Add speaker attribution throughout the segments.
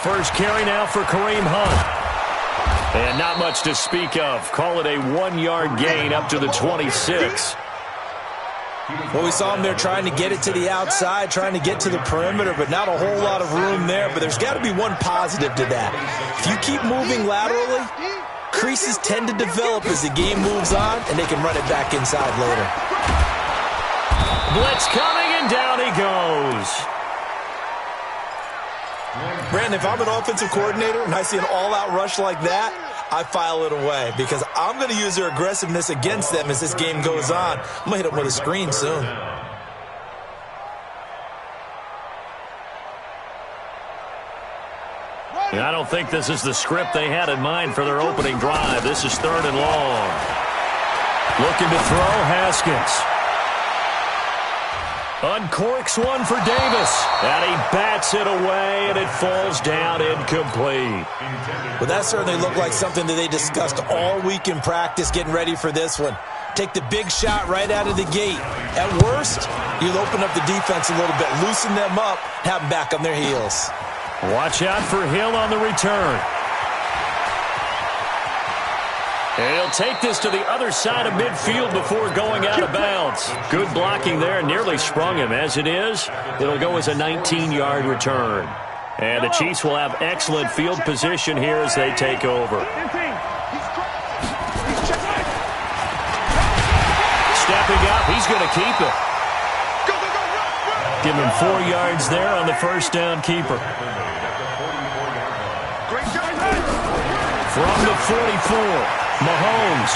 Speaker 1: first carry now for Kareem Hunt. And not much to speak of. Call it a 1-yard gain up to the 26.
Speaker 2: Well, we saw him there trying to get it to the outside, trying to get to the perimeter, but not a whole lot of room there. But there's got to be one positive to that. If you keep moving laterally, creases tend to develop as the game moves on, and they can run it back inside later.
Speaker 1: Blitz coming, and down he goes.
Speaker 2: Brandon, if I'm an offensive coordinator and I see an all-out rush like that, I file it away because I'm going to use their aggressiveness against them as this game goes on. I'm going to hit them with a screen soon.
Speaker 1: I don't think this is the script they had in mind for their opening drive. This is 3rd and long. Looking to throw, Haskins. Uncorks one for Davis. And he bats it away, and it falls down incomplete.
Speaker 2: Well, that certainly looked like something that they discussed all week in practice getting ready for this one. Take the big shot right out of the gate. At worst, you'll open up the defense a little bit, loosen them up, have them back on their heels.
Speaker 1: Watch out for Hill on the return. And he'll take this to the other side of midfield before going out of bounds. Good blocking there, nearly sprung him. As it is, it'll go as a 19-yard return. And the Chiefs will have excellent field position here as they take over. Stepping up, he's going to keep it. Give him 4 yards there on the first down keeper. From the 44. Mahomes.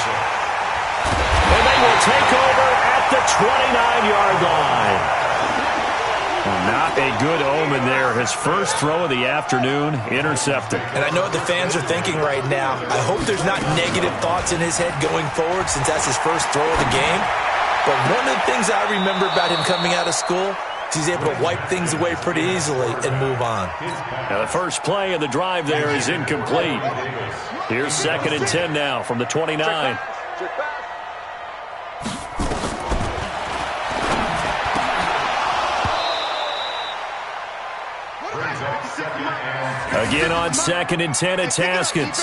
Speaker 1: And they will take over at the 29-yard line. Not a good omen there. His first throw of the afternoon, intercepted.
Speaker 2: And I know what the fans are thinking right now. I hope there's not negative thoughts in his head going forward since that's his first throw of the game. But one of the things I remember about him coming out of school, he's able to wipe things away pretty easily and move on.
Speaker 1: Now the first play of the drive there is incomplete. Here's 2nd and 10 now from the 29. Again on 2nd and 10, it's Haskins.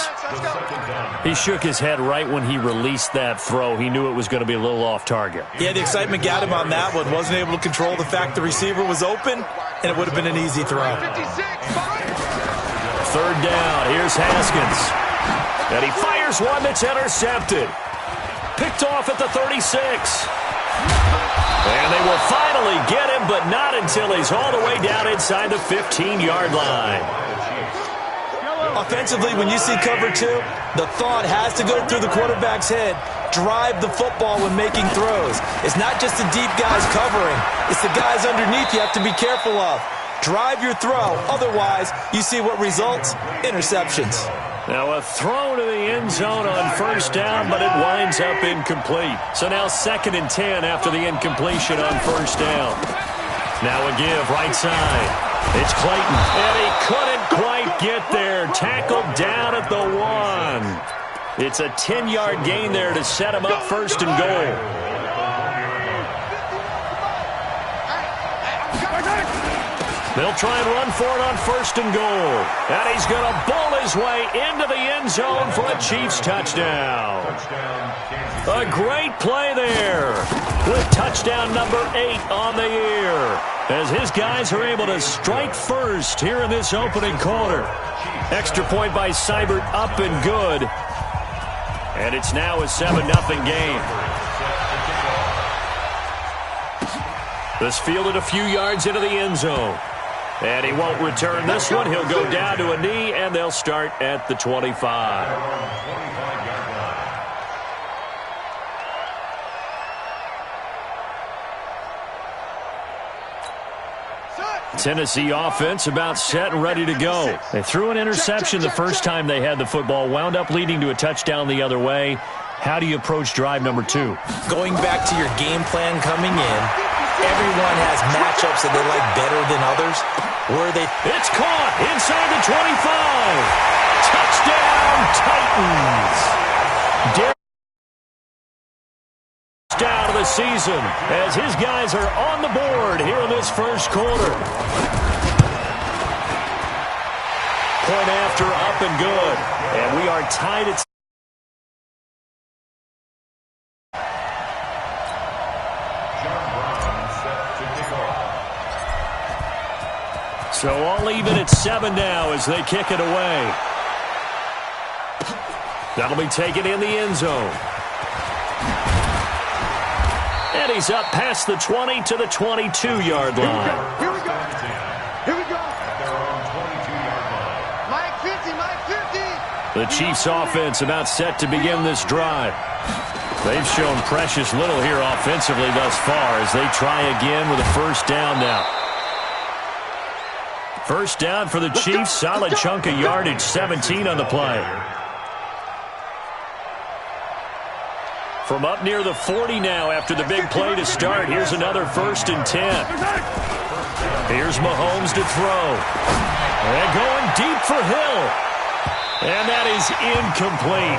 Speaker 1: He shook his head right when he released that throw. He knew it was going to be a little off target.
Speaker 2: Yeah, the excitement got him on that one. Wasn't able to control the fact the receiver was open, and it would have been an easy throw.
Speaker 1: 3rd down, here's Haskins. And he fires one that's intercepted. Picked off at the 36. And they will finally get him, but not until he's all the way down inside the 15-yard line.
Speaker 2: Offensively, when you see cover 2, the thought has to go through the quarterback's head. Drive the football when making throws. It's not just the deep guys covering. It's the guys underneath you have to be careful of. Drive your throw. Otherwise, you see what results? Interceptions.
Speaker 1: Now a throw to the end zone on first down, but it winds up incomplete. So now 2nd and 10 after the incompletion on first down. Now a give right side. It's Clayton, and he couldn't quite get there. Tackled down at the 1. It's a 10-yard gain there to set him up 1st and goal. They'll try and run for it on 1st and goal. And he's going to bowl his way into the end zone for a Chiefs touchdown. A great play there with touchdown number 8 on the year as his guys are able to strike first here in this opening quarter. Extra point by Seibert up and good. And it's now a 7-0 game. This fielded a few yards into the end zone. And he won't return this one. He'll go down to a knee, and they'll start at the 25. Tennessee offense about set and ready to go. They threw an interception the first time they had the football, wound up leading to a touchdown the other way. How do you approach drive number 2?
Speaker 2: Going back to your game plan coming in, everyone has matchups that they like better than others.
Speaker 1: It's caught inside the 25. Touchdown, Titans. Down of the season as his guys are on the board here in this first quarter. point after, up and good. And we are tied at... So all even at 7 now as they kick it away. That'll be taken in the end zone. And he's up past the 20 to the 22-yard line.
Speaker 3: Here we go. Here we go. Mike 50, Mike 50.
Speaker 1: The Chiefs offense about set to begin this drive. They've shown precious little here offensively thus far as they try again with a first down now. First down for the Chiefs. Solid chunk of yardage, 17 on the play. From up near the 40 now after the big play to start. Here's another 1st and 10. Here's Mahomes to throw. And going deep for Hill. And that is incomplete.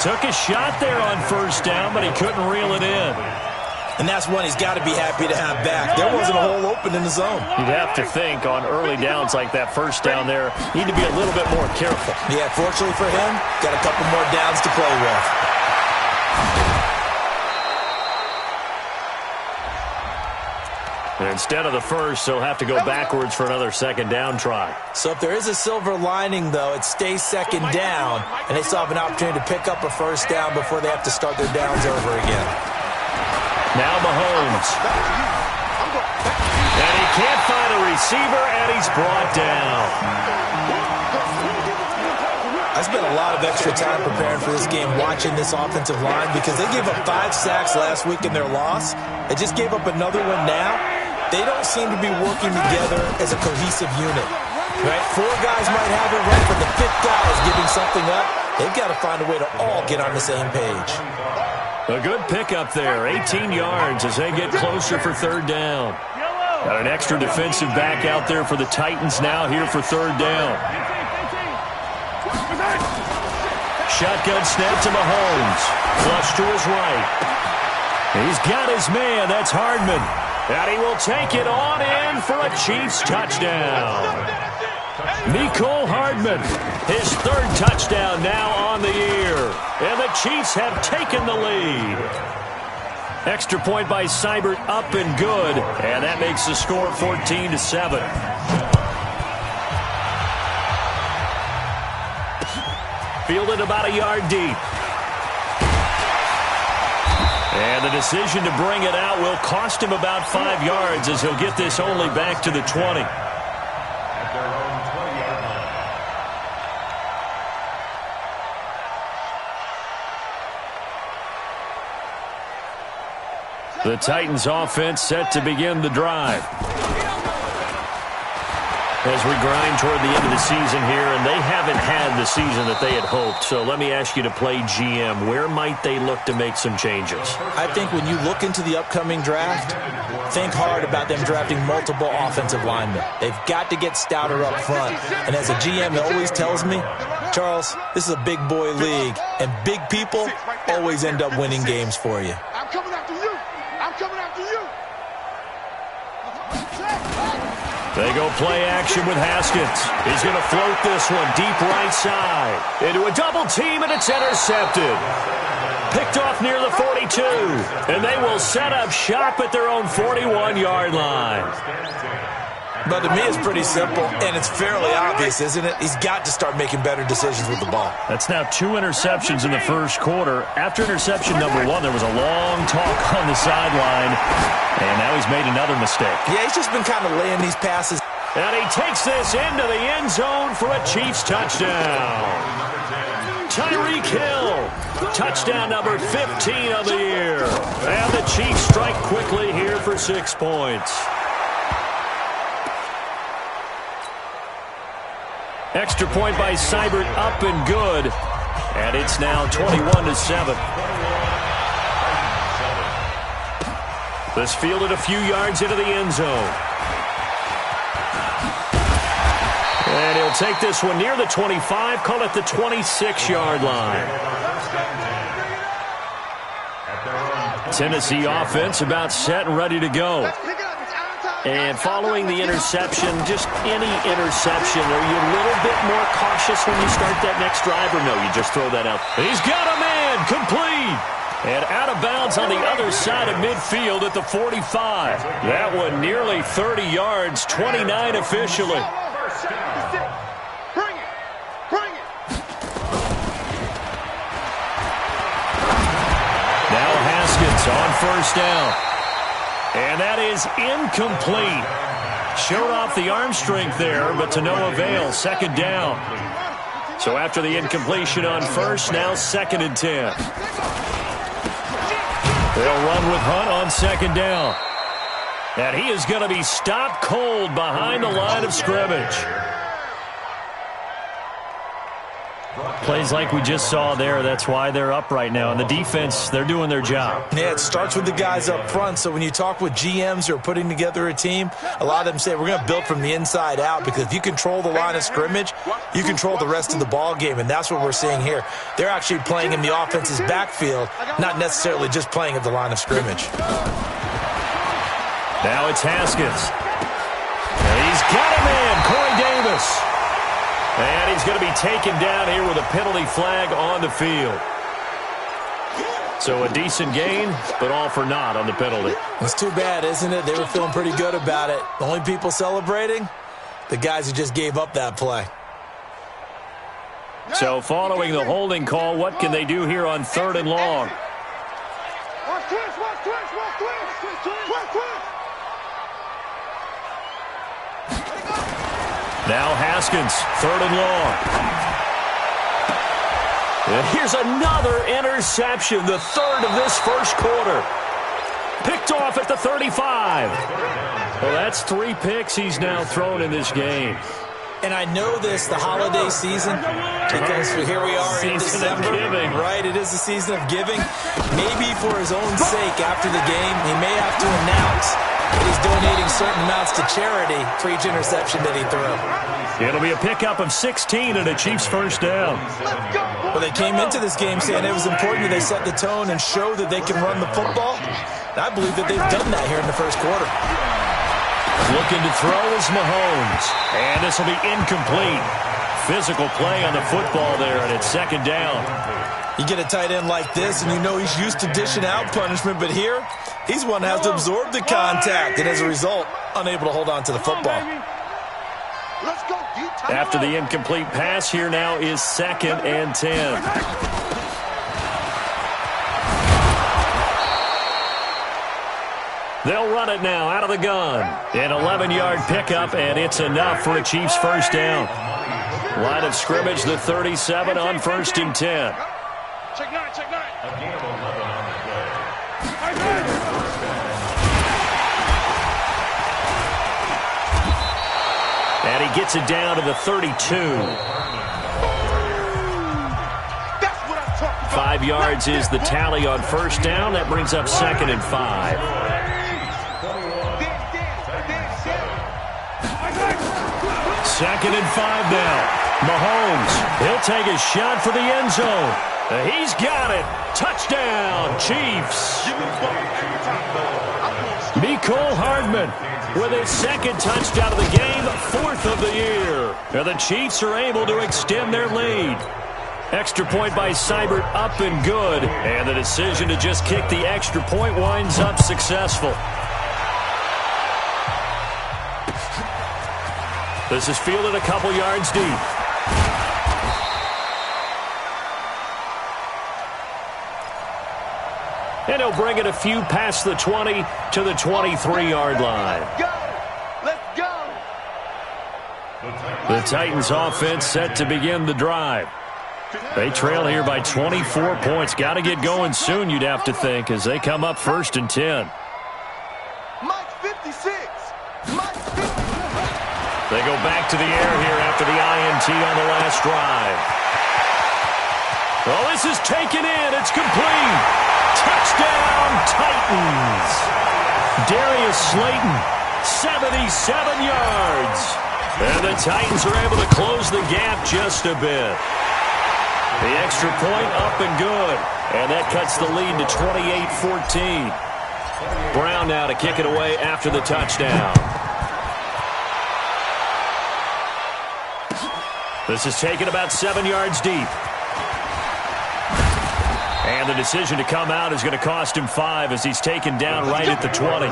Speaker 1: Took a shot there on first down, but he couldn't reel it in.
Speaker 2: And that's one he's got to be happy to have back. There wasn't a hole open in the zone.
Speaker 1: You'd have to think on early downs like that first down there, need to be a little bit more careful.
Speaker 2: Yeah, fortunately for him, got a couple more downs to play with.
Speaker 1: And instead of the first, they'll have to go backwards for another second down try.
Speaker 2: So if there is a silver lining, though, it stays second down, and they still have an opportunity to pick up a first down before they have to start their downs over again.
Speaker 1: Now Mahomes. And he can't find a receiver, and he's brought down.
Speaker 2: I spent a lot of extra time preparing for this game watching this offensive line because they gave up 5 sacks last week in their loss. They just gave up another one now. They don't seem to be working together as a cohesive unit. Right? 4 guys might have it right, but the 5th guy is giving something up. They've got to find a way to all get on the same page.
Speaker 1: A good pickup there, 18 yards as they get closer for 3rd down. Got an extra defensive back out there for the Titans now here for 3rd down. Shotgun snap to Mahomes. Flush to his right. He's got his man. That's Hardman. And he will take it on in for a Chiefs touchdown. Mecole Hardman, his 3rd touchdown now on the year. And the Chiefs have taken the lead. Extra point by Seibert, up and good. And that makes the score 14-7. Fielded about a yard deep. And the decision to bring it out will cost him about 5 yards as he'll get this only back to the 20. The Titans offense set to begin the drive. As we grind toward the end of the season here, and they haven't had the season that they had hoped. So let me ask you to play GM. Where might they look to make some changes?
Speaker 2: I think when you look into the upcoming draft, think hard about them drafting multiple offensive linemen. They've got to get stouter up front. And as a GM, it always tells me, Charles, this is a big boy league, and big people always end up winning games for you.
Speaker 3: I'm coming after you. I'm coming after you.
Speaker 1: They go play action with Haskins. He's going to float this one deep right side. Into a double team, and it's intercepted. Picked off near the 42. And they will set up shop at their own 41-yard line.
Speaker 2: But to me, it's pretty simple, and it's fairly obvious, isn't it? He's got to start making better decisions with the ball.
Speaker 1: That's now 2 interceptions in the first quarter. After interception number 1, there was a long talk on the sideline, and now he's made another mistake.
Speaker 2: Yeah, he's just been kind of laying these passes.
Speaker 1: And he takes this into the end zone for a Chiefs touchdown. Tyreek Hill, touchdown number 15 of the year. And the Chiefs strike quickly here for 6 points. Extra point by Seibert, up and good. And it's now 21-7. This fielded a few yards into the end zone. And he'll take this one near the 25, call it the 26-yard line. Tennessee offense about set and ready to go.
Speaker 3: Let's pick it up. It's out of time.
Speaker 1: And following the interception, just any interception, are you a little bit more cautious when you start that next drive, or no, you just throw that out? He's got a man, complete. And out of bounds on the other side of midfield at the 45. That one nearly 30 yards, 29 officially.
Speaker 3: Bring it. Bring it.
Speaker 1: Now Haskins on first down. And that is incomplete. Showed off the arm strength there, but to no avail. Second down. So after the incompletion on first, now 2nd and 10. They'll run with Hunt on second down. And he is going to be stopped cold behind the line of scrimmage. Plays like we just saw there, that's why they're up right now. And the defense, they're doing their job.
Speaker 2: Yeah, it starts with the guys up front. So when you talk with GMs who are putting together a team, a lot of them say we're going to build from the inside out, because if you control the line of scrimmage, you control the rest of the ball game, and that's what we're seeing here. They're actually playing in the offense's backfield, not necessarily just playing at the line of scrimmage.
Speaker 1: Now it's Haskins. And he's got a man, Corey Davis. And he's going to be taken down here with a penalty flag on the field. So a decent gain, but all for naught on the penalty.
Speaker 2: It's too bad, isn't it? They were feeling pretty good about it. The only people celebrating, the guys who just gave up that play.
Speaker 1: So following the holding call, what can they do here on 3rd and long?
Speaker 3: Watch twist, watch twist, watch twist. Twist, twist.
Speaker 1: Now Haskins, 3rd and long. And here's another interception, the 3rd of this first quarter. Picked off at the 35. Well, that's 3 picks he's now thrown in this game.
Speaker 2: And I know this, the holiday season, because here we are in December, right? It is the season of giving. Maybe for his own sake, after the game, he may have to announce that he's donating certain amounts to charity for each interception that he threw.
Speaker 1: It'll be a pickup of 16 and a Chiefs first down.
Speaker 2: Well, they came into this game saying it was important that they set the tone and show that they can run the football. And I believe that they've done that here in the first quarter.
Speaker 1: Looking to throw is Mahomes. And this will be incomplete. Physical play on the football there, and it's 2nd down.
Speaker 2: You get a tight end like this, and you know he's used to dishing out punishment, but here, he's one that has to absorb the contact, and as a result, unable to hold on to the football.
Speaker 1: After the incomplete pass, here now is 2nd and 10. They'll run it now out of the gun. An 11-yard pickup, and it's enough for a Chiefs first down. Line of scrimmage, the 37 on 1st and 10.
Speaker 3: Check 9, check 9.
Speaker 1: And he gets it down to the 32. 5 yards is the tally on first down. That brings up 2nd and 5. 2nd and 5 now. Mahomes, he'll take a shot for the end zone. He's got it. Touchdown, Chiefs. Mecole Hardman with his 2nd touchdown of the game, 4th of the year. And the Chiefs are able to extend their lead. Extra point by Seibert, up and good. And the decision to just kick the extra point winds up successful. This is fielded a couple yards deep. And he'll bring it a few past the 20 to the 23-yard line.
Speaker 3: Let's go.
Speaker 1: The Titans offense set to begin the drive. They trail here by 24 points. Got to get going soon, you'd have to think, as they come up 1st and 10.
Speaker 3: Mike 56. Mike 56.
Speaker 1: They go back to the air here after the INT on the last drive. Well, this is taken in. It's complete. Touchdown, Titans. Darius Slayton, 77 yards. And the Titans are able to close the gap just a bit. The extra point up and good. And that cuts the lead to 28-14. Brown now to kick it away after the touchdown. This is taken about 7 yards deep. And the decision to come out is going to cost him 5 as he's taken down right at the 20.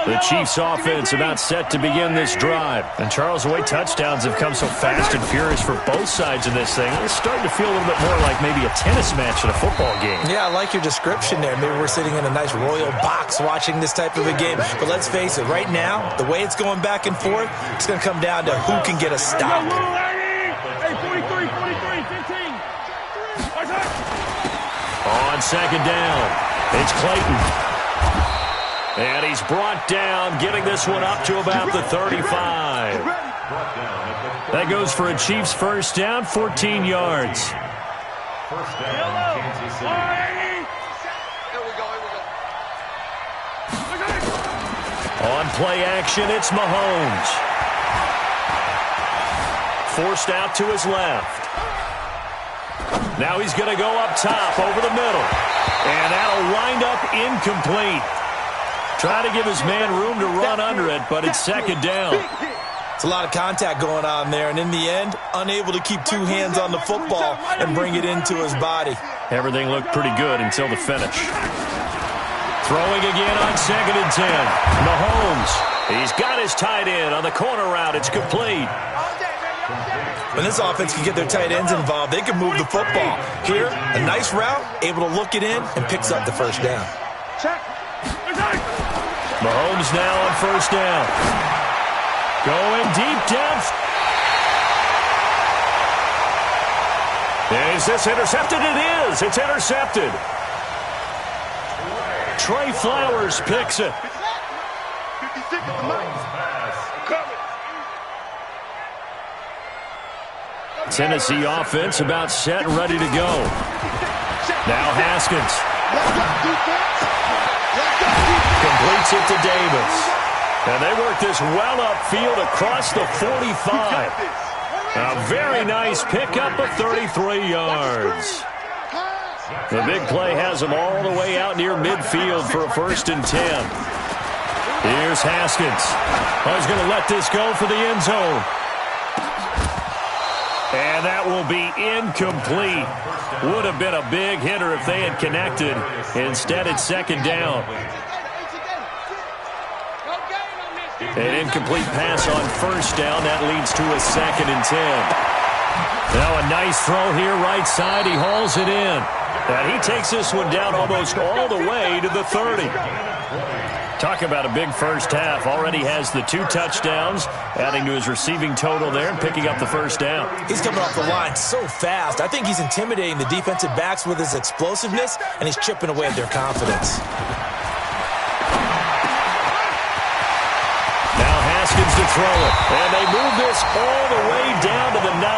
Speaker 1: The Chiefs offense about set to begin this drive. And Charles, the way touchdowns have come so fast and furious for both sides of this thing, it's starting to feel a little bit more like maybe a tennis match in a football game.
Speaker 2: Yeah, I like your description there. Maybe we're sitting in a nice royal box watching this type of a game. But let's face it, right now, the way it's going back and forth, it's going to come down to who can get a stop.
Speaker 3: Hey, 43, 15.
Speaker 1: On second down, it's Clayton. And he's brought down, getting this one up to about the 35. That goes for a Chiefs first down, 14 yards.
Speaker 3: First down, Kansas City. Here we go.
Speaker 1: On play action, it's Mahomes. Forced out to his left. Now he's going to go up top over the middle. And that'll wind up incomplete. Trying to give his man room to run under it, but it's second down.
Speaker 2: It's a lot of contact going on there, and in the end, unable to keep two hands on the football and bring it into his body.
Speaker 1: Everything looked pretty good until the finish. Throwing again on second and 10. Mahomes, he's got his tight end on the corner route. It's complete.
Speaker 2: When this offense can get their tight ends involved, they can move the football. Here, a nice route, able to look it in, and picks up the first down.
Speaker 1: Mahomes now on first down. Going deep down. Is this intercepted? It is. It's intercepted. Trey Flowers picks it. Tennessee offense about set and ready to go. Now Haskins. Completes it to Davis. And they work this well upfield across the 45. A very nice pickup of 33 yards. The big play has them all the way out near midfield for a first and 10. Here's Haskins. Oh, he's going to let this go for the end zone. And that will be incomplete. Would have been a big hitter if they had connected. Instead, it's second down. An incomplete pass on first down. That leads to a second and 10. Now a nice throw here right side. He hauls it in. And he takes this one down almost all the way to the 30. Talk about a big first half. Already has the 2 touchdowns, adding to his receiving total there and picking up the first down.
Speaker 2: He's coming off the line so fast. I think he's intimidating the defensive backs with his explosiveness, and he's chipping away at their confidence.
Speaker 1: Now Haskins to throw it. And they move this all the way down to the 9.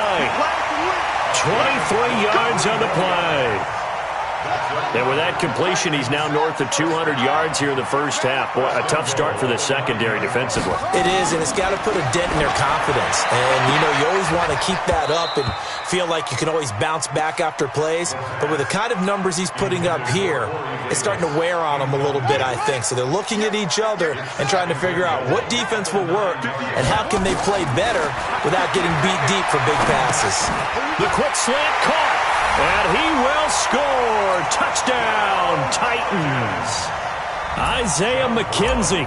Speaker 1: 23 yards on the play. And with that completion, he's now north of 200 yards here in the first half. Boy, a tough start for the secondary defensively.
Speaker 2: It is, and it's got to put a dent in their confidence. And, you know, you always want to keep that up and feel like you can always bounce back after plays. But with the kind of numbers he's putting up here, it's starting to wear on them a little bit, I think. So they're looking at each other and trying to figure out what defense will work and how can they play better without getting beat deep for big passes.
Speaker 1: The quick slant caught. And he will score. Touchdown, Titans. Isaiah McKenzie,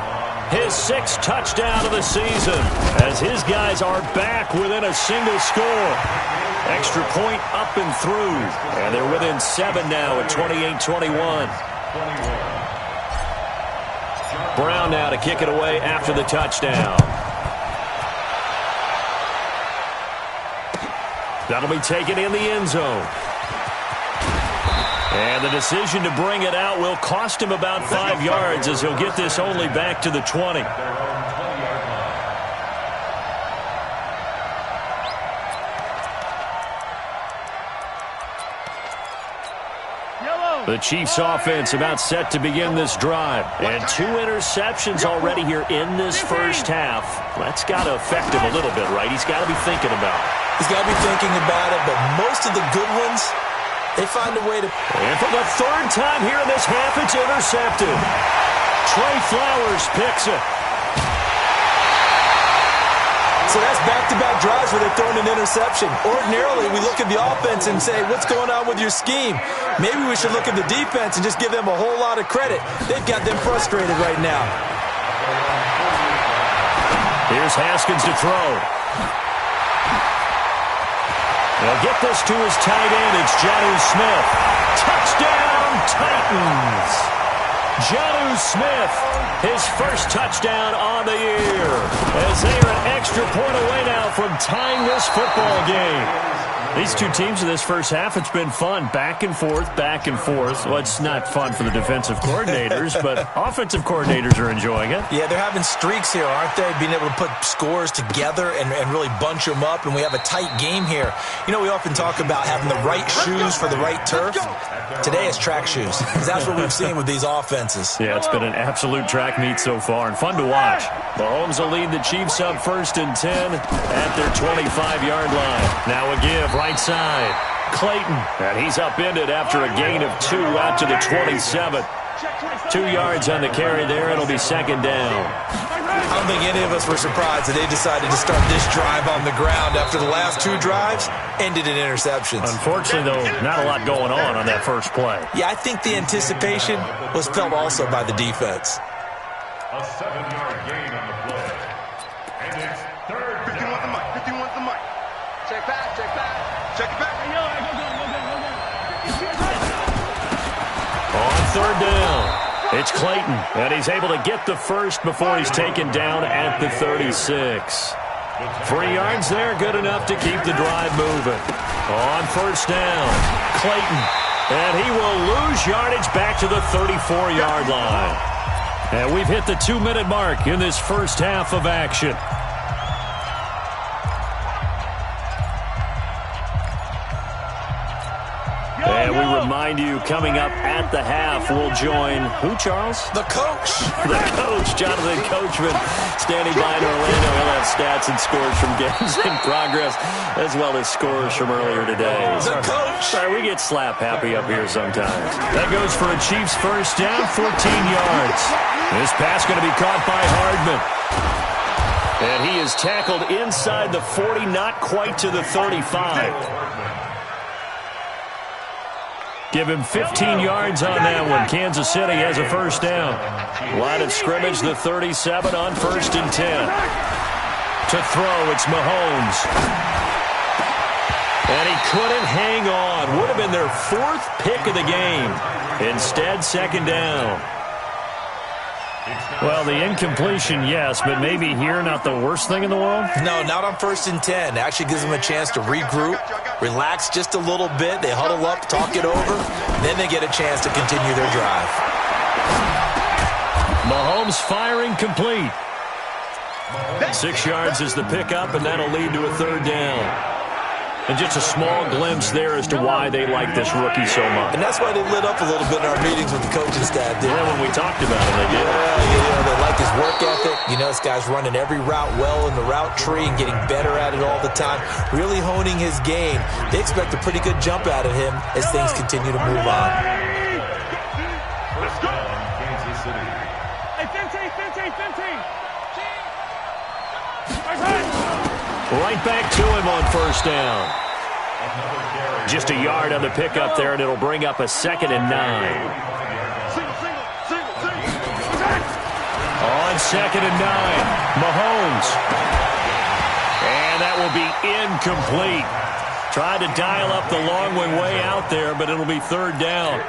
Speaker 1: his 6th touchdown of the season, as his guys are back within a single score. Extra point up and through. And they're within 7 now at 28-21. Brown now to kick it away after the touchdown. That'll be taken in the end zone. And the decision to bring it out will cost him about 5 yards as he'll get this only back to the 20. The Chiefs offense about set to begin this drive. And 2 interceptions already here in this first half. That's got to affect him a little bit, right? He's got to be thinking about it.
Speaker 2: He's got to be thinking about it, but most of the good ones, they find a way to...
Speaker 1: And for the third time here in this half, it's intercepted. Trey Flowers picks it.
Speaker 2: So that's back-to-back drives where they're throwing an interception. Ordinarily, we look at the offense and say, what's going on with your scheme? Maybe we should look at the defense and just give them a whole lot of credit. They've got them frustrated right now.
Speaker 1: Here's Haskins to throw. They'll get this to his tight end. It's Jonnu Smith. Touchdown, Titans. Jonnu Smith, his first touchdown on the year, as they are an extra point away now from tying this football game. These two teams in this first half, it's been fun. Back and forth, back and forth. Well, it's not fun for the defensive coordinators, but offensive coordinators are enjoying it.
Speaker 2: Yeah, they're having streaks here, aren't they? Being able to put scores together and really bunch them up, and we have a tight game here. You know, we often talk about having the right shoes for the right turf. Today it's track shoes, because that's what we've seen with these offenses.
Speaker 1: Yeah, it's been an absolute track meet so far, and fun to watch. Mahomes will lead the Chiefs up 1st and 10 at their 25-yard line. Now a give, right side. Clayton, and he's upended after a gain of 2 out to the 27. 2 yards on the carry there. It'll be 2nd down.
Speaker 2: I don't think any of us were surprised that they decided to start this drive on the ground after the last 2 drives ended in interceptions.
Speaker 1: Unfortunately, though, not a lot going on that first play.
Speaker 2: Yeah, I think the anticipation was felt also by the defense.
Speaker 3: A 7-yard gain on the play. And it's 3rd. 51 the mic. 51 the mic. Check back. Check back. Check it back.
Speaker 1: On 3rd down. It's Clayton, and he's able to get the first before he's taken down at the 36. 3 yards there, good enough to keep the drive moving. On 1st down, Clayton, and he will lose yardage back to the 34-yard line. And we've hit the 2-minute mark in this first half of action. And we remind you, coming up at the half, we'll join who, Charles?
Speaker 2: The coach.
Speaker 1: The coach, Jonathan Coachman, standing by in Orlando. He'll have stats and scores from games in progress, as well as scores from earlier today.
Speaker 2: The coach.
Speaker 1: Sorry, we get slap happy up here sometimes. That goes for a Chiefs first down, 14 yards. This pass going to be caught by Hardman. And he is tackled inside the 40, not quite to the 35. Give him 15 yards on that one. Kansas City has a first down. Line of scrimmage, the 37 on 1st and 10. To throw, it's Mahomes. And he couldn't hang on. Would have been their 4th pick of the game. Instead, 2nd down. Well, the incompletion, yes, but maybe here not the worst thing in the world?
Speaker 2: No, not on 1st and 10. It actually gives them a chance to regroup, relax just a little bit. They huddle up, talk it over, then they get a chance to continue their drive.
Speaker 1: Mahomes firing complete. 6 yards is the pickup, and that'll lead to a 3rd down. And just a small glimpse there as to why they like this rookie so much.
Speaker 2: And that's why they lit up a little bit in our meetings with the coaching staff.
Speaker 1: Yeah, when we talked about him, they did.
Speaker 2: Yeah, they like his work ethic. You know, this guy's running every route well in the route tree and getting better at it all the time, really honing his game. They expect a pretty good jump out of him as things continue to move on.
Speaker 3: Let's go. Kansas City.
Speaker 4: Hey, 15.
Speaker 1: Right back to him on 1st down. Just a yard on the pickup there, and it'll bring up a 2nd and 9. On 2nd and 9, Mahomes. And that will be incomplete. Tried to dial up the long way out there, but it'll be 3rd down.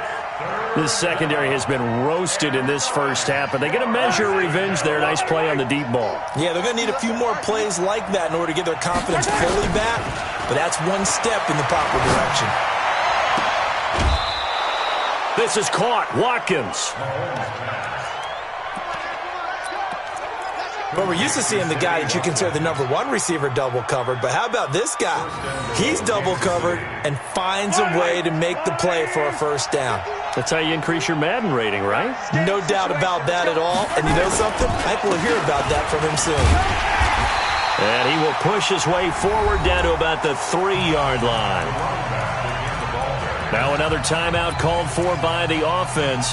Speaker 1: This secondary has been roasted in this first half, but they're going to measure revenge there. Nice play on the deep ball.
Speaker 2: Yeah, they're going to need a few more plays like that in order to get their confidence fully back, but that's one step in the proper direction.
Speaker 1: This is caught. Watkins.
Speaker 2: But we're used to seeing the guy that you consider the #1 receiver double covered, but how about this guy? He's double covered and finds a way to make the play for a 1st down.
Speaker 1: That's how you increase your Madden rating, right?
Speaker 2: No doubt about that at all. And you know something? I think we'll hear about that from him soon.
Speaker 1: And he will push his way forward down to about the 3-yard line. Now another timeout called for by the offense,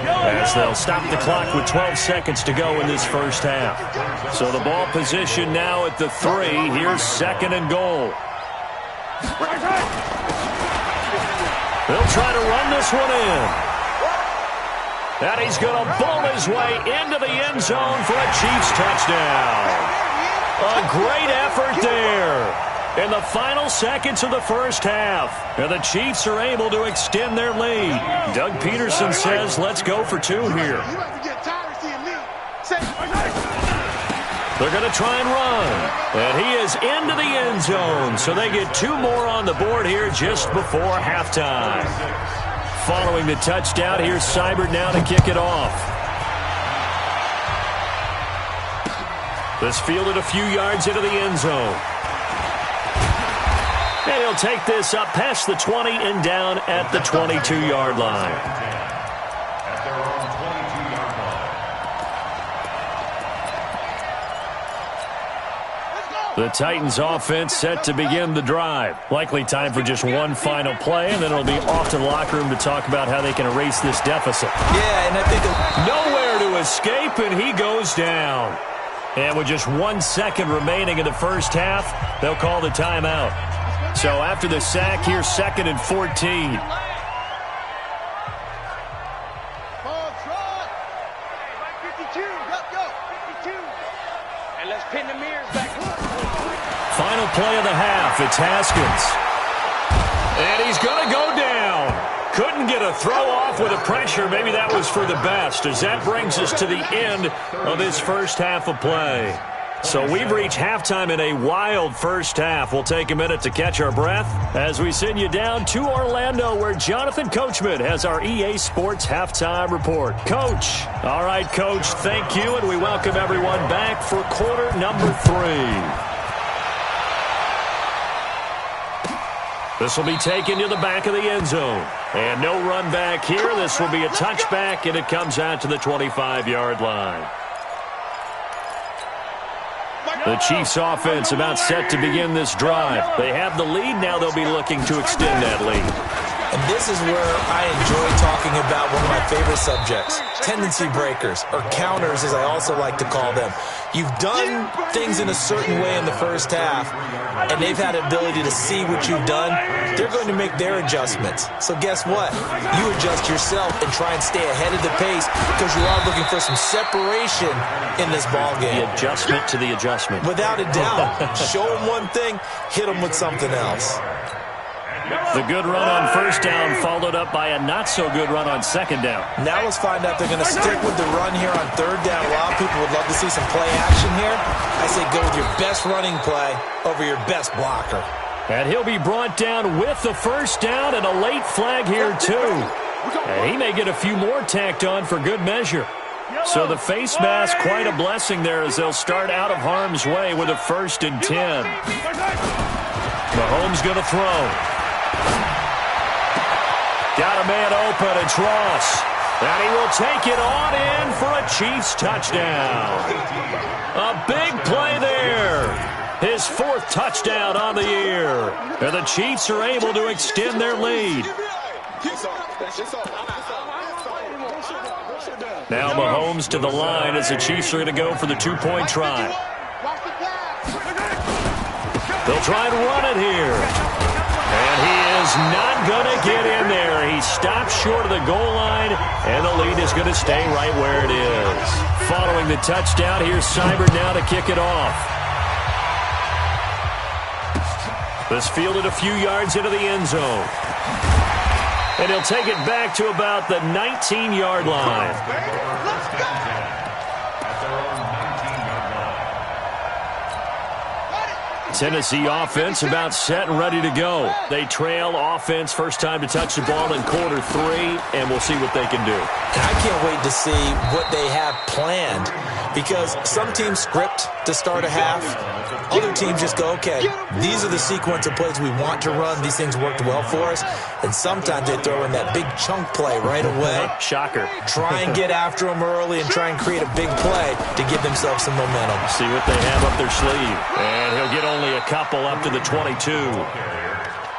Speaker 1: as they'll stop the clock with 12 seconds to go in this first half. So the ball position now at the 3. Here's 2nd and goal. They'll try to run this one in. And he's going to bowl his way into the end zone for a Chiefs touchdown. A great effort there in the final seconds of the first half. And the Chiefs are able to extend their lead. Doug Peterson says, let's go for 2 here. They're going to try and run. And he is into the end zone. So they get 2 more on the board here just before halftime. Following the touchdown, here's Seibert now to kick it off. This fielded a few yards into the end zone. And he'll take this up past the 20 and down at the 22-yard line. The Titans offense set to begin the drive. Likely time for just one final play, and then it'll be off to the locker room to talk about how they can erase this deficit.
Speaker 2: Yeah, and I think
Speaker 1: nowhere to escape, and he goes down. And with just 1 second remaining in the first half, they'll call the timeout. So after the sack, here's 2nd and 14. Final play of the half. It's Haskins. And he's going to go down. Couldn't get a throw off with the pressure. Maybe that was for the best, as that brings us to the end of this first half of play. So we've reached halftime in a wild first half. We'll take a minute to catch our breath as we send you down to Orlando, where Jonathan Coachman has our EA Sports halftime report. Coach. All right, Coach, thank you, and we welcome everyone back for quarter number 3. This will be taken to the back of the end zone. And no run back here. This will be a touchback, and it comes out to the 25-yard line. The Chiefs offense about set to begin this drive. They have the lead. Now they'll be looking to extend that lead.
Speaker 2: And this is where I enjoy talking about one of my favorite subjects, tendency breakers, or counters as I also like to call them. You've done things in a certain way in the first half, and they've had the ability to see what you've done. They're going to make their adjustments. So guess what? You adjust yourself and try and stay ahead of the pace, because you are looking for some separation in this ballgame.
Speaker 1: The adjustment to the adjustment.
Speaker 2: Without a doubt. Show them one thing, hit them with something else.
Speaker 1: The good run on first down followed up by a not-so-good run on second down.
Speaker 2: Now let's find out if they're going to stick with the run here on third down. A lot of people would love to see some play action here. I say go with your best running play over your best blocker.
Speaker 1: And he'll be brought down with the first down and a late flag here, too. And he may get a few more tacked on for good measure. So the face mask, quite a blessing there, as they'll start out of harm's way with a 1st and 10. Mahomes going to throw. Got a man open, it's Ross. And he will take it on in for a Chiefs touchdown. A big play there. His 4th touchdown on the year. And the Chiefs are able to extend their lead. Now Mahomes to the line as the Chiefs are going to go for the 2-point try. They'll try and run it here. And he is not going to get in there. He stops short of the goal line, and the lead is going to stay right where it is. Following the touchdown, here's Seibert now to kick it off. This fielded a few yards into the end zone. And he'll take it back to about the 19-yard line. Tennessee offense about set and ready to go. They trail offense, first time to touch the ball in quarter 3, and we'll see what they can do.
Speaker 2: And I can't wait to see what they have planned because some teams script to start a half. Other teams just go, okay, these are the sequence of plays we want to run. These things worked well for us. And sometimes they throw in that big chunk play right away.
Speaker 1: Shocker.
Speaker 2: Try and get after them early and try and create a big play to give themselves some momentum.
Speaker 1: See what they have up their sleeve. And he'll get only a couple up to the 22.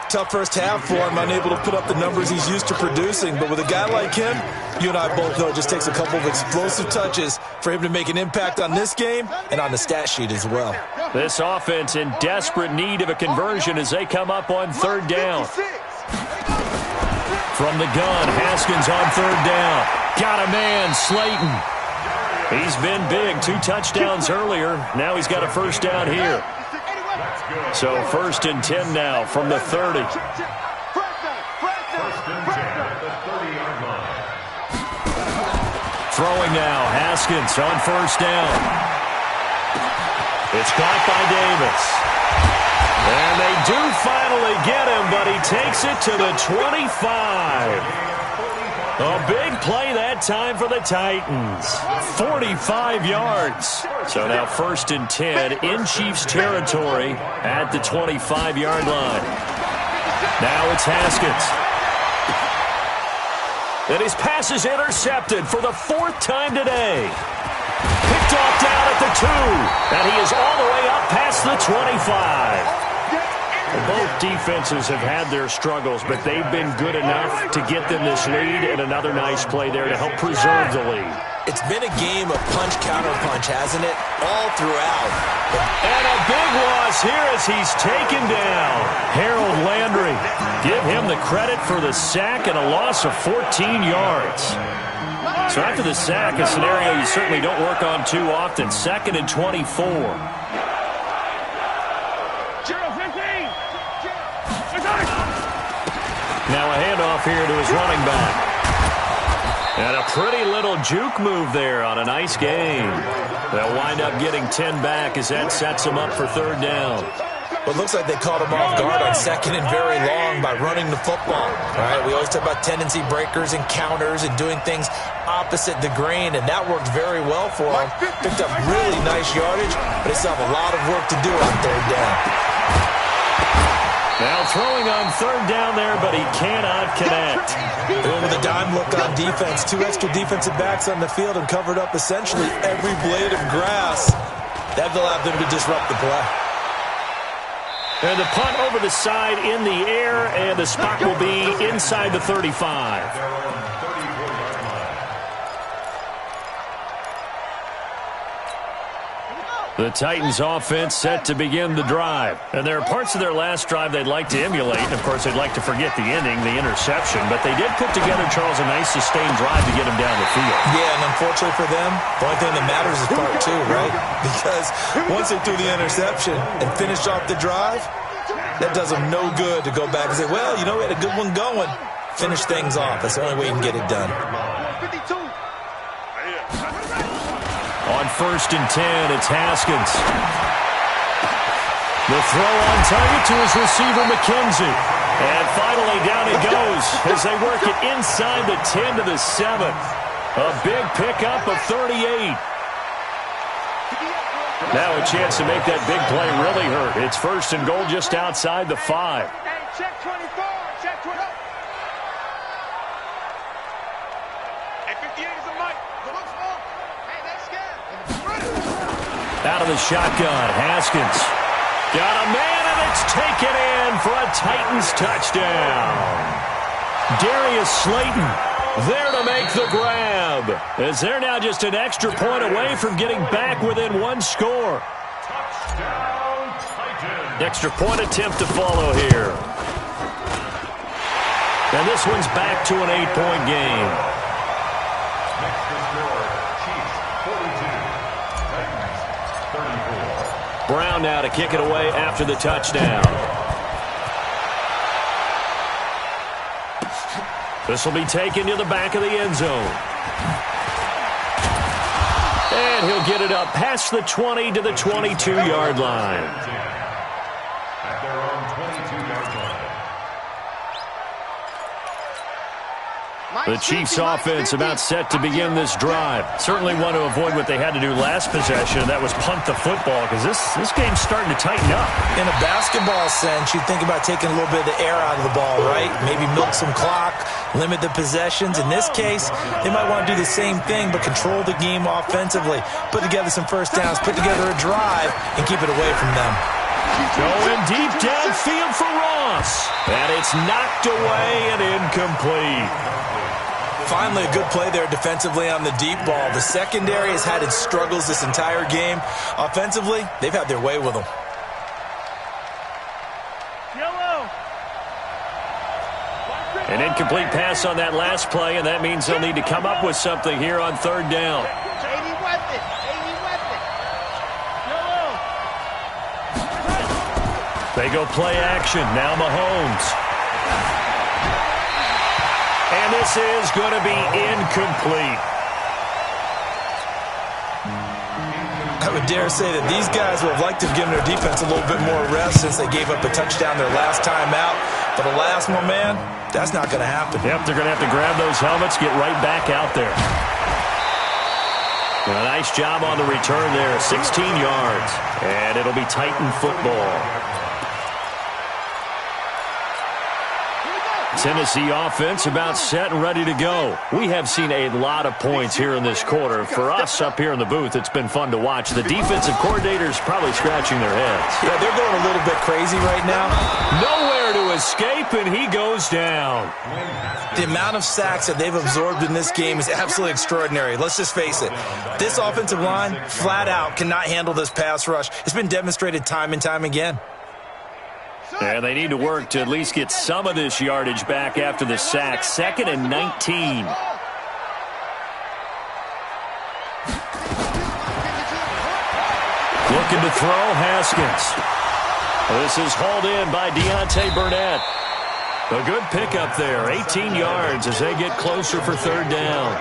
Speaker 2: Tough first half for him, unable to put up the numbers he's used to producing. But with a guy like him, you and I both know it just takes a couple of explosive touches for him to make an impact on this game and on the stat sheet as well.
Speaker 1: This offense in desperate need of a conversion as they come up on third down. From the gun, Haskins on third down. Got a man, Slayton. He's been big, 2 touchdowns earlier. Now he's got a first down here. So 1st and 10 now from the 30. Throwing now, Haskins on first down. It's caught by Davis. And they do finally get him, but he takes it to the 25. A big play that time for the Titans. 45 yards. So now 1st and 10 in Chiefs territory at the 25-yard line. Now it's Haskins. And his pass is intercepted for the 4th time today. Picked off down at the 2. And he is all the way up past the 25. Both defenses have had their struggles, but they've been good enough to get them this lead, and another nice play there to help preserve the lead.
Speaker 2: It's been a game of punch-counter-punch, hasn't it? All throughout.
Speaker 1: And a big loss here as he's taken down. Harold Landry. Give him the credit for the sack and a loss of 14 yards. So after the sack, a scenario you certainly don't work on too often. 2nd and 24. Now a handoff here to his running back. And a pretty little juke move there on a nice game. They'll wind up getting 10 back as that sets them up for 3rd down.
Speaker 2: Well, it looks like they caught him off guard on 2nd and very long by running the football. All right, we always talk about tendency breakers and counters and doing things opposite the grain, and that worked very well for him. Picked up really nice yardage, but they still have a lot of work to do on 3rd down.
Speaker 1: Now throwing on 3rd down there, but he cannot connect.
Speaker 2: With a dime look on defense, 2 extra defensive backs on the field and covered up essentially every blade of grass. That allowed them to disrupt the play.
Speaker 1: And the punt over the side in the air, and the spot will be inside the 35. The Titans offense set to begin the drive. And there are parts of their last drive they'd like to emulate. And, of course, they'd like to forget the ending, the interception. But they did put together, Charles, a nice sustained drive to get them down the field.
Speaker 2: Yeah, and unfortunately for them, the only thing that matters is part 2, right? Because once they threw the interception and finished off the drive, that does them no good to go back and say, well, you know, we had a good one going. Finish things off. That's the only way you can get it done.
Speaker 1: On 1st and 10, it's Haskins. The throw on target to his receiver, McKenzie. And finally down he goes as they work it inside the 10 to the 7. A big pickup of 38. Now a chance to make that big play really hurt. It's 1st and goal just outside the 5.
Speaker 4: Check 24. Check 24. Hey, 58 is a mic. Hey, that's scared.
Speaker 1: Out of the shotgun, Haskins. Got a man, and it's taken in for a Titans touchdown. Darius Slayton there to make the grab, as they're now just an extra point away from getting back within 1 score.
Speaker 3: Touchdown, Titans.
Speaker 1: Extra point attempt to follow here. And this one's back to an 8-point game.
Speaker 3: Next to score, Chiefs 42, Titans 34.
Speaker 1: Brown now to kick it away after the touchdown. This will be taken to the back of the end zone. And he'll get it up past the 20 to the 22-yard line.
Speaker 3: At their own 22-yard line.
Speaker 1: The Chiefs offense about set to begin this drive. Certainly want to avoid what they had to do last possession, and that was punt the football, because this game's starting to tighten up.
Speaker 2: In a basketball sense, you think about taking a little bit of the air out of the ball, right? Maybe milk some clock, limit the possessions. In this case, they might want to do the same thing, but control the game offensively. Put together some first downs, put together a drive, and keep it away from them.
Speaker 1: Going deep downfield for Ross. And it's knocked away and incomplete.
Speaker 2: Finally, a good play there defensively on the deep ball. The secondary has had its struggles this entire game. Offensively, they've had their way with them.
Speaker 1: An incomplete pass on that last play, and that means they'll need to come up with something here on third down. They go play action. Now Mahomes. And this is going to be incomplete.
Speaker 2: I would dare say that these guys would have liked to have given their defense a little bit more rest since they gave up a touchdown their last time out. But alas, my man, that's not going to happen.
Speaker 1: Yep, they're going to have to grab those helmets, get right back out there. And a nice job on the return there, 16 yards. And it'll be Titan football. Tennessee offense about set and ready to go. We have seen a lot of points here in this quarter. For us up here in the booth, it's been fun to watch. The defensive coordinators probably scratching their heads.
Speaker 2: Yeah, they're going a little bit crazy right now.
Speaker 1: Nowhere to escape, and he goes down.
Speaker 2: The amount of sacks that they've absorbed in this game is absolutely extraordinary. Let's just face it. This offensive line, flat out, cannot handle this pass rush. It's been demonstrated time and time again.
Speaker 1: And they need to work to at least get some of this yardage back after the sack. 2nd and 19. Looking to throw, Haskins. This is hauled in by Deontay Burnett. A good pickup there, 18 yards as they get closer for third down.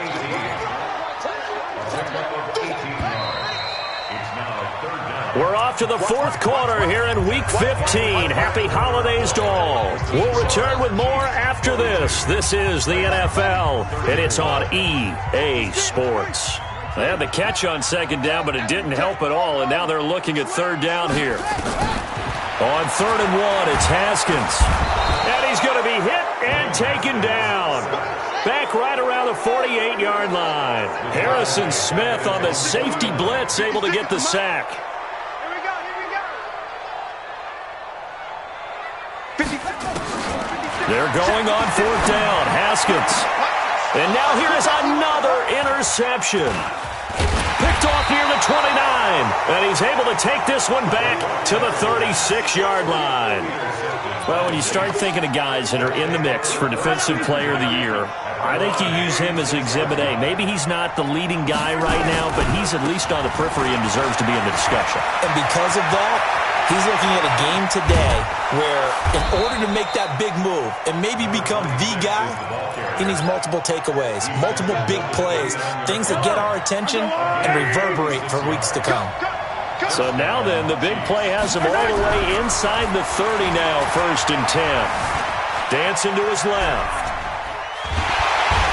Speaker 1: We're off to the fourth quarter here in Week 15. Happy holidays to all. We'll return with more after this. This is the NFL, and it's on EA Sports. They had the catch on second down, but it didn't help at all, and now they're looking at third down here. On 3rd and 1, it's Haskins. And he's going to be hit and taken down. Back right around the 48-yard line. Harrison Smith on the safety blitz, able to get the sack. They're going on 4th down. Haskins. And now here is another interception. Picked off near the 29. And he's able to take this one back to the 36-yard line. Well, when you start thinking of guys that are in the mix for Defensive Player of the Year, I think you use him as Exhibit A. Maybe he's not the leading guy right now, but he's at least on the periphery and deserves to be in the discussion.
Speaker 2: And because of that, he's looking at a game today where in order to make that big move and maybe become the guy, he needs multiple takeaways, multiple big plays, things that get our attention and reverberate for weeks to come.
Speaker 1: So now then, the big play has him all the way inside the 30 now, 1st and 10. Dancing to his left.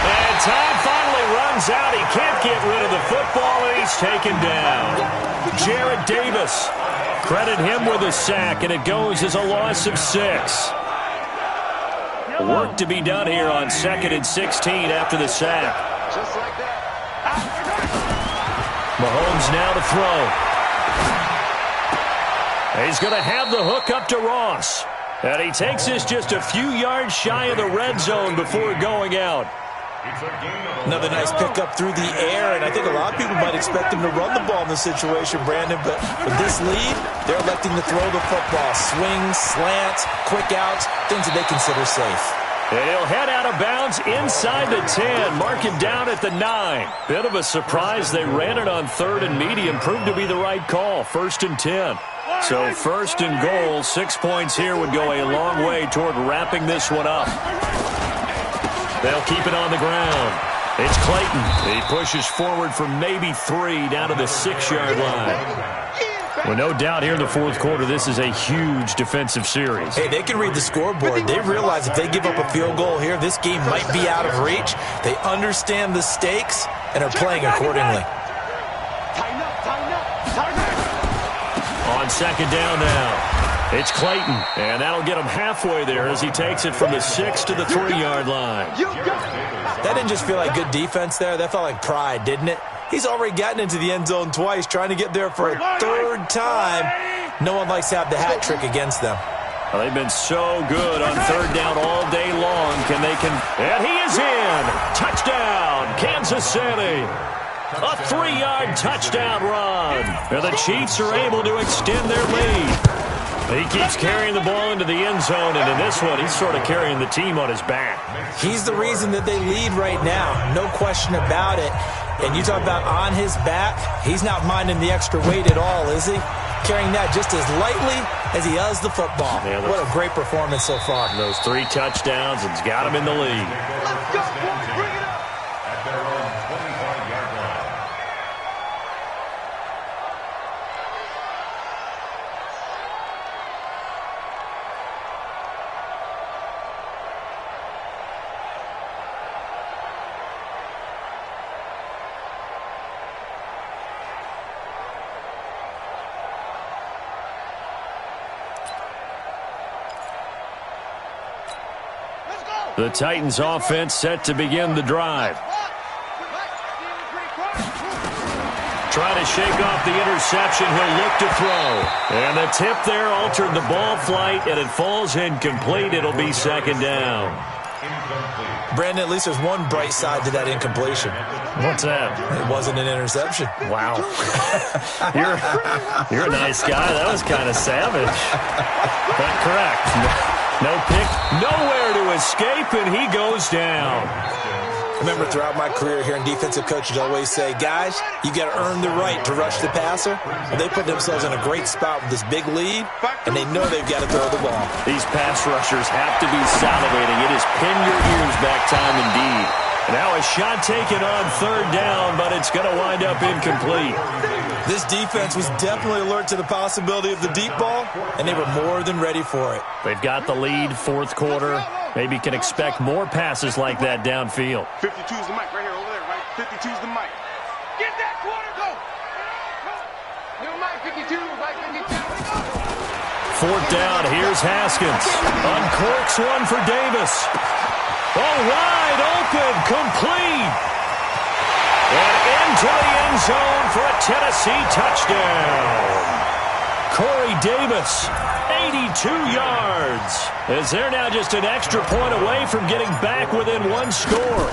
Speaker 1: And time finally runs out. He can't get rid of the football, and he's taken down. Jarrett Davis. Credit him with a sack, and it goes as a loss of 6. Work to be done here on 2nd and 16 after the sack.
Speaker 4: Just like that.
Speaker 1: Mahomes now to throw. He's going to have the hook up to Ross. And he takes this just a few yards shy of the red zone before going out.
Speaker 2: Another nice pickup through the air, and I think a lot of people might expect him to run the ball in this situation, Brandon, but with this lead, they're electing to throw the football. Swings, slants, quick outs, things that they consider safe.
Speaker 1: And he'll head out of bounds inside the 10, mark him down at the 9. Bit of a surprise. They ran it on 3rd and medium, proved to be the right call, 1st and 10. So 1st and goal, 6 points here would go a long way toward wrapping this one up. They'll keep it on the ground. It's Clayton. He pushes forward for maybe 3 down to the 6-yard line. Well, no doubt here in the fourth quarter, this is a huge defensive series.
Speaker 2: Hey, they can read the scoreboard. They realize if they give up a field goal here, this game might be out of reach. They understand the stakes and are playing accordingly.
Speaker 1: On second down now, it's Clayton, and that'll get him halfway there as he takes it from the 6 to the 3-yard line.
Speaker 2: That didn't just feel like good defense there. That felt like pride, didn't it? He's already gotten into the end zone twice, trying to get there for a third time. No one likes to have the hat trick against them.
Speaker 1: Well, they've been so good on third down all day long. And he is in. Touchdown, Kansas City. A 3-yard touchdown run. And the Chiefs are able to extend their lead. He keeps carrying the ball into the end zone, and in this one, he's sort of carrying the team on his back.
Speaker 2: He's the reason that they lead right now. No question about it. And you talk about on his back, he's not minding the extra weight at all, is he? Carrying that just as lightly as he does the football. Yeah, what a great performance so far.
Speaker 1: Those 3 touchdowns, and it's got him in the lead.
Speaker 4: Let's go, boys, bring it up.
Speaker 3: At their own 25-yard line.
Speaker 1: The Titans offense set to begin the drive. Try to shake off the interception. He'll look to throw. And the tip there altered the ball flight, and it falls incomplete. It'll be second down.
Speaker 2: Brandon, at least there's one bright side to that incompletion.
Speaker 1: What's that?
Speaker 2: It wasn't an interception.
Speaker 1: Wow. You're a nice guy. That was kind of savage. But correct. No pick, nowhere to escape, and he goes down.
Speaker 2: I remember throughout my career hearing defensive coaches always say, guys, you got to earn the right to rush the passer. And they put themselves in a great spot with this big lead, and they know they've got to throw the ball.
Speaker 1: These pass rushers have to be salivating. It is pin your ears back time indeed. Now a shot taken on third down, but it's going to wind up incomplete.
Speaker 2: This defense was definitely alert to the possibility of the deep ball, and they were more than ready for it.
Speaker 1: They've got the lead, fourth quarter. Maybe can expect more passes like that downfield.
Speaker 4: 52's the mic right here, over there, right? 52's the mic. Get that quarter, go! New mic, 52, mic 52.
Speaker 1: Fourth down, here's Haskins. Uncorks one for Davis. Oh, wide open, complete. And into the end zone for a Tennessee touchdown. Corey Davis, 82 yards. As they're now just an extra point away from getting back within one score.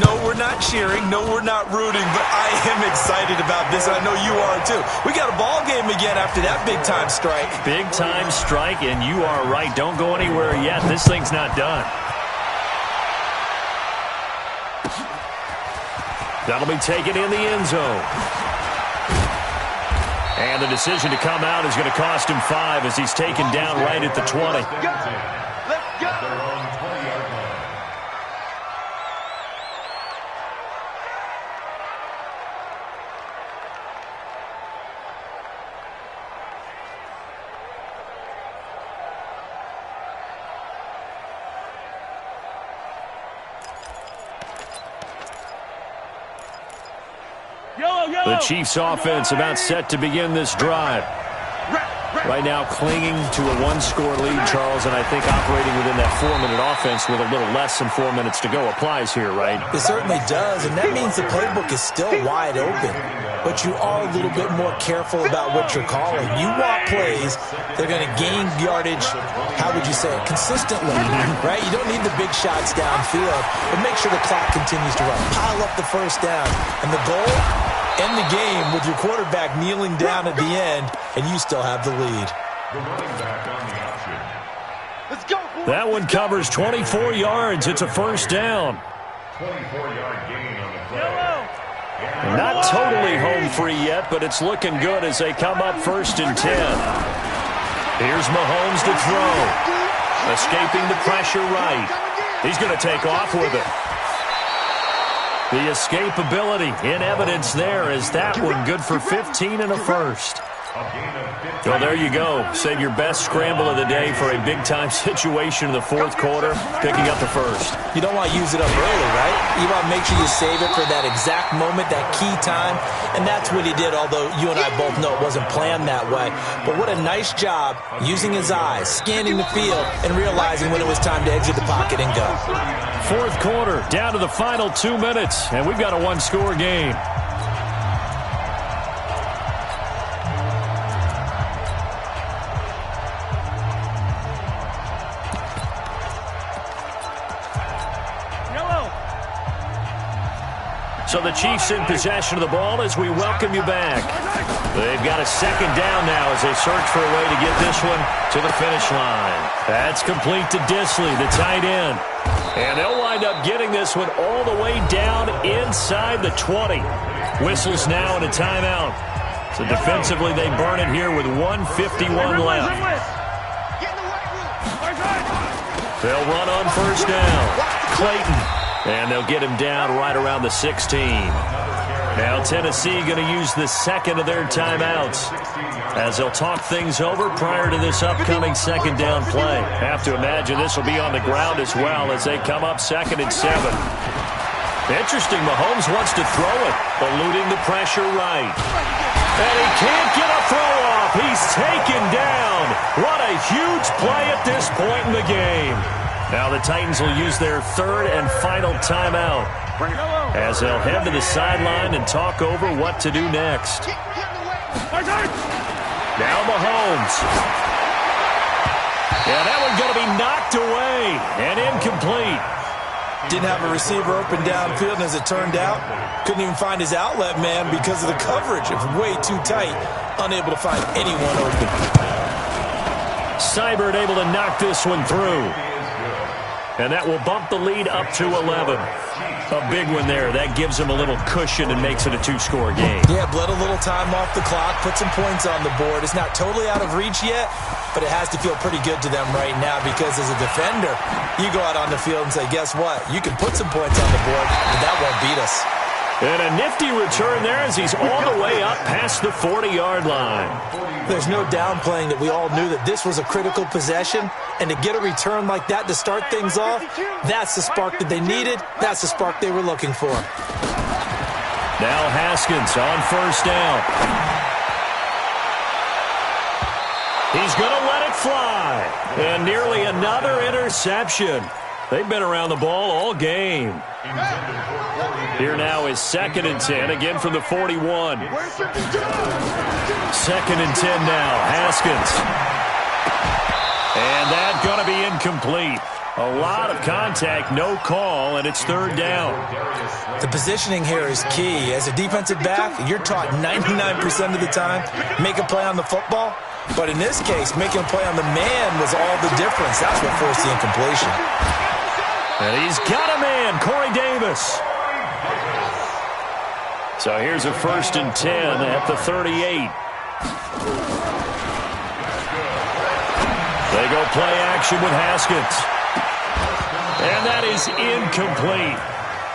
Speaker 2: No, we're not cheering. No, we're not rooting. But I am excited about this. I know you are, too. We got a ball game again after that big-time strike.
Speaker 1: Big-time strike, and you are right. Don't go anywhere yet. This thing's not done. That'll be taken in the end zone. And the decision to come out is going to cost him 5 as he's taken down right at the 20.
Speaker 4: Let's go!
Speaker 1: The Chiefs offense about set to begin this drive. Right now clinging to a one-score lead, Charles, and I think operating within that 4-minute offense with a little less than 4 minutes to go applies here, right?
Speaker 2: It certainly does, and that means the playbook is still wide open. But you are a little bit more careful about what you're calling. You want plays that are going to gain yardage, how would you say it, consistently, right? You don't need the big shots downfield, but make sure the clock continues to run. Pile up the first down, and the goal, end the game with your quarterback kneeling down at the end, and you still have the lead.
Speaker 3: The running back on the option.
Speaker 4: Let's go, boys.
Speaker 1: That one covers 24 yards. It's a first down.
Speaker 3: 24-yard gain on the play.
Speaker 1: Not totally home free yet, but it's looking good as they come up 1st and 10. Here's Mahomes to throw. Escaping the pressure right. He's going to take off with it. The escapability in evidence there is that one good for 15 and a first. Well, there you go. Save your best scramble of the day for a big-time situation in the fourth quarter, picking up the first.
Speaker 2: You don't want to use it up early, right? You want to make sure you save it for that exact moment, that key time, and that's what he did, although you and I both know it wasn't planned that way. But what a nice job using his eyes, scanning the field, and realizing when it was time to exit the pocket and go.
Speaker 1: Fourth quarter, down to the final 2 minutes, and we've got a one-score game. So the Chiefs in possession of the ball as we welcome you back. They've got a second down now as they search for a way to get this one to the finish line. That's complete to Disley, the tight end. And they'll wind up getting this one all the way down inside the 20. Whistles now and a timeout. So defensively they burn it here with 1:51 left. They'll run on first down. Clayton. And they'll get him down right around the 16. Now Tennessee going to use the second of their timeouts as they'll talk things over prior to this upcoming second down play. Have to imagine this will be on the ground as well as they come up 2nd and 7. Interesting, Mahomes wants to throw it, eluding the pressure right. And he can't get a throw off. He's taken down. What a huge play at this point in the game. Now the Titans will use their third and final timeout as they'll head to the sideline and talk over what to do next. Now Mahomes. Yeah, that one's going to be knocked away and incomplete.
Speaker 2: Didn't have a receiver open downfield, and as it turned out, couldn't even find his outlet man because of the coverage. It was way too tight, unable to find anyone open.
Speaker 1: Seibert able to knock this one through. And that will bump the lead up to 11. A big one there. That gives them a little cushion and makes it a two-score game.
Speaker 2: Yeah, bled a little time off the clock, put some points on the board. It's not totally out of reach yet, but it has to feel pretty good to them right now because as a defender, you go out on the field and say, guess what? You can put some points on the board, but that won't beat us.
Speaker 1: And a nifty return there as he's all the way up past the 40-yard line.
Speaker 2: There's no downplaying that we all knew that this was a critical possession, and to get a return like that to start things off, that's the spark that they needed. That's the spark they were looking for.
Speaker 1: Now Haskins on first down. He's going to let it fly. And nearly another interception. They've been around the ball all game. Here now is 2nd and 10, again from the 41. 2nd and 10 now, Haskins. And that's going to be incomplete. A lot of contact, no call, and it's 3rd down.
Speaker 2: The positioning here is key. As a defensive back, you're taught 99% of the time, make a play on the football. But in this case, making a play on the man was all the difference. That's what forced the incompletion.
Speaker 1: And he's got a man, Corey Davis. So here's a 1st and 10 at the 38. They go play action with Haskins. And that is incomplete.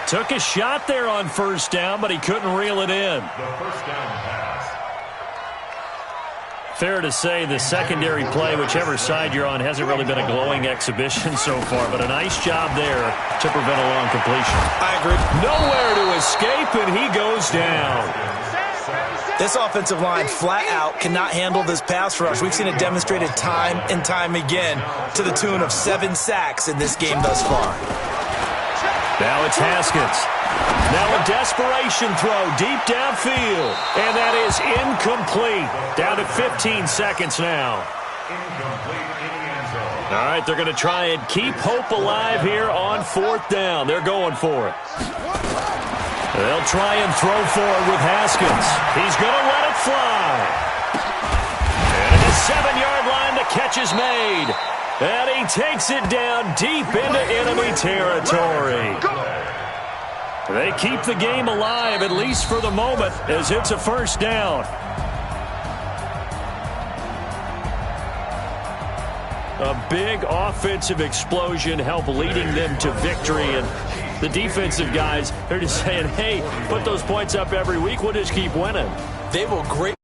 Speaker 1: Took a shot there on first down, but he couldn't reel it in. Fair to say the secondary play, whichever side you're on, hasn't really been a glowing exhibition so far, but a nice job there to prevent a long completion.
Speaker 2: I agree.
Speaker 1: Nowhere to escape, and he goes down.
Speaker 2: This offensive line flat out cannot handle this pass rush. We've seen it demonstrated time and time again to the tune of 7 sacks in this game thus far.
Speaker 1: Now it's Haskins. Now a desperation throw deep downfield. And that is incomplete. Down to 15 seconds now. All right, they're going to try and keep hope alive here on 4th down. They're going for it. They'll try and throw for it with Haskins. He's going to let it fly. And at the 7-yard line, the catch is made. And he takes it down deep into enemy territory. They keep the game alive, at least for the moment, as it's a 1st down. A big offensive explosion helped leading them to victory. And the defensive guys, they're just saying, hey, put those points up every week. We'll just keep winning.
Speaker 2: They will great.